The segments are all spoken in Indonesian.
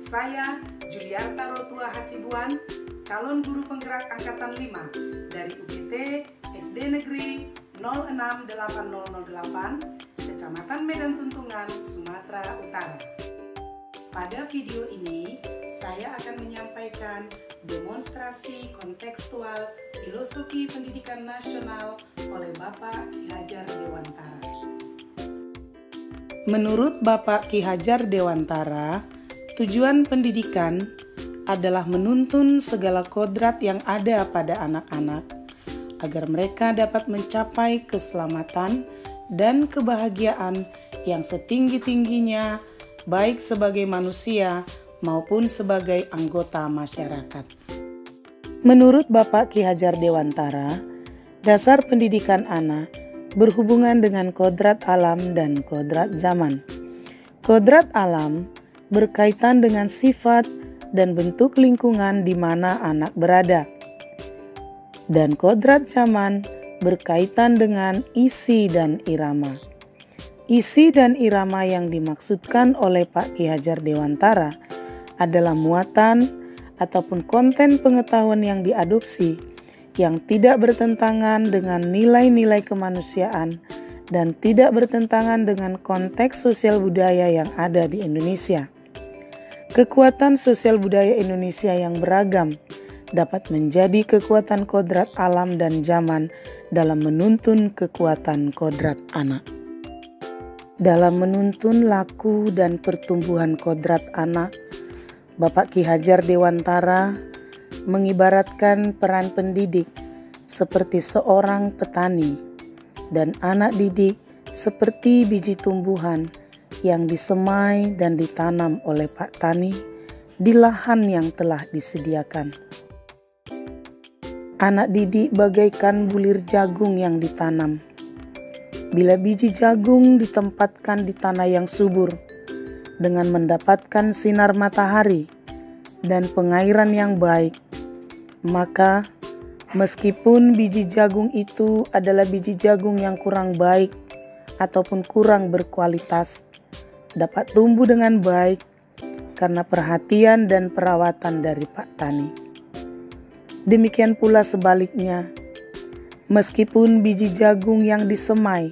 Saya, Juliarta Rotua Hasibuan, calon guru penggerak Angkatan 5 dari UGT SD Negeri 068008, Kecamatan Medan Tuntungan, Sumatera Utara. Pada video ini, saya akan menyampaikan demonstrasi kontekstual filosofi pendidikan nasional oleh Bapak Ki Hajar Dewantara. Menurut Bapak Ki Hajar Dewantara, tujuan pendidikan adalah menuntun segala kodrat yang ada pada anak-anak agar mereka dapat mencapai keselamatan dan kebahagiaan yang setinggi-tingginya, baik sebagai manusia maupun sebagai anggota masyarakat. Menurut Bapak Ki Hajar Dewantara, dasar pendidikan anak berhubungan dengan kodrat alam dan kodrat zaman. Kodrat alam berkaitan dengan sifat dan bentuk lingkungan di mana anak berada. Dan kodrat zaman berkaitan dengan isi dan irama. Isi dan irama yang dimaksudkan oleh Pak Ki Hajar Dewantara adalah muatan ataupun konten pengetahuan yang diadopsi yang tidak bertentangan dengan nilai-nilai kemanusiaan dan tidak bertentangan dengan konteks sosial budaya yang ada di Indonesia. Kekuatan sosial budaya Indonesia yang beragam dapat menjadi kekuatan kodrat alam dan zaman dalam menuntun kekuatan kodrat anak. Dalam menuntun laku dan pertumbuhan kodrat anak, Bapak Ki Hajar Dewantara mengibaratkan peran pendidik seperti seorang petani dan anak didik seperti biji tumbuhan yang disemai dan ditanam oleh Pak Tani di lahan yang telah disediakan. Anak didik bagaikan bulir jagung yang ditanam. Bila biji jagung ditempatkan di tanah yang subur dengan mendapatkan sinar matahari dan pengairan yang baik, maka meskipun biji jagung itu adalah biji jagung yang kurang baik ataupun kurang berkualitas, dapat tumbuh dengan baik karena perhatian dan perawatan dari Pak Tani. Demikian pula sebaliknya, meskipun biji jagung yang disemai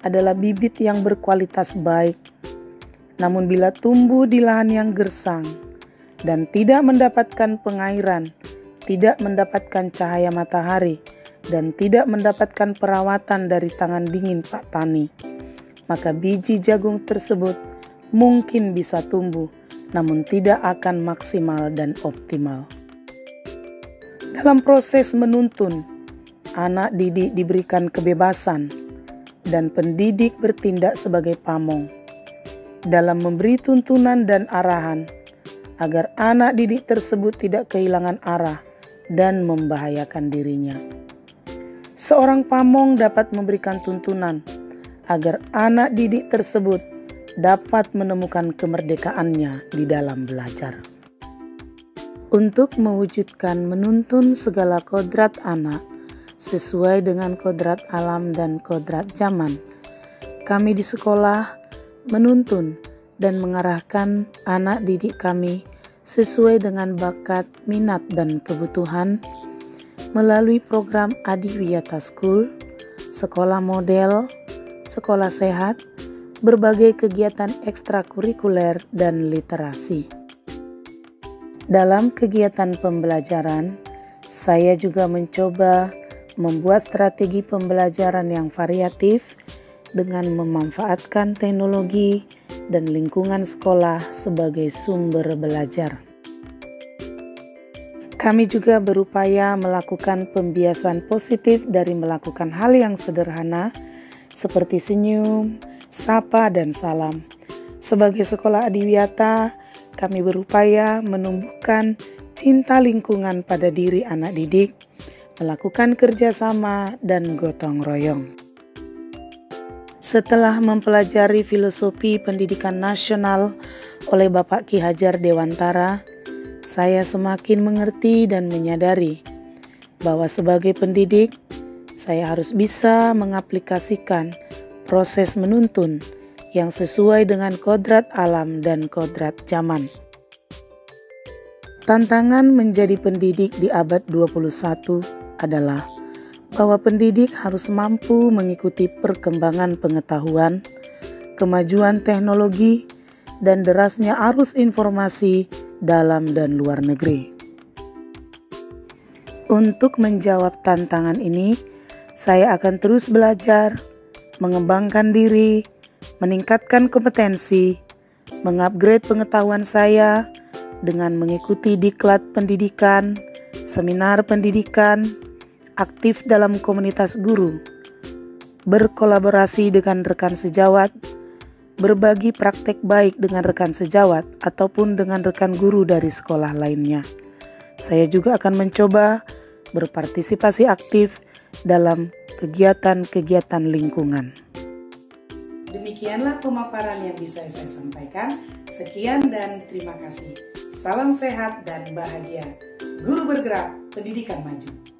adalah bibit yang berkualitas baik, namun bila tumbuh di lahan yang gersang dan tidak mendapatkan pengairan, tidak mendapatkan cahaya matahari, dan tidak mendapatkan perawatan dari tangan dingin Pak Tani, maka biji jagung tersebut mungkin bisa tumbuh, namun tidak akan maksimal dan optimal. Dalam proses menuntun, anak didik diberikan kebebasan dan pendidik bertindak sebagai pamong dalam memberi tuntunan dan arahan agar anak didik tersebut tidak kehilangan arah dan membahayakan dirinya. Seorang pamong dapat memberikan tuntunan agar anak didik tersebut dapat menemukan kemerdekaannya di dalam belajar. Untuk mewujudkan menuntun segala kodrat anak sesuai dengan kodrat alam dan kodrat zaman, kami di sekolah menuntun dan mengarahkan anak didik kami sesuai dengan bakat, minat, dan kebutuhan melalui program Adiwiyata School, sekolah model, sekolah sehat, berbagai kegiatan ekstrakurikuler, dan literasi. Dalam kegiatan pembelajaran, saya juga mencoba membuat strategi pembelajaran yang variatif dengan memanfaatkan teknologi dan lingkungan sekolah sebagai sumber belajar. Kami juga berupaya melakukan pembiasan positif dari melakukan hal yang sederhana seperti senyum, sapa, dan salam. Sebagai sekolah adiwiyata, kami berupaya menumbuhkan cinta lingkungan pada diri anak didik, melakukan kerjasama dan gotong royong. Setelah mempelajari filosofi pendidikan nasional oleh Bapak Ki Hajar Dewantara, saya semakin mengerti dan menyadari bahwa sebagai pendidik, saya harus bisa mengaplikasikan proses menuntun yang sesuai dengan kodrat alam dan kodrat zaman. Tantangan menjadi pendidik di abad 21 adalah bahwa pendidik harus mampu mengikuti perkembangan pengetahuan, kemajuan teknologi, dan derasnya arus informasi dalam dan luar negeri. Untuk menjawab tantangan ini, saya akan terus belajar, mengembangkan diri, meningkatkan kompetensi, mengupgrade pengetahuan saya dengan mengikuti diklat pendidikan, seminar pendidikan, aktif dalam komunitas guru, berkolaborasi dengan rekan sejawat, berbagi praktek baik dengan rekan sejawat ataupun dengan rekan guru dari sekolah lainnya. Saya juga akan mencoba berpartisipasi aktif dalam kegiatan-kegiatan lingkungan. Demikianlah pemaparan yang bisa saya sampaikan. Sekian dan terima kasih. Salam sehat dan bahagia. Guru bergerak, pendidikan maju.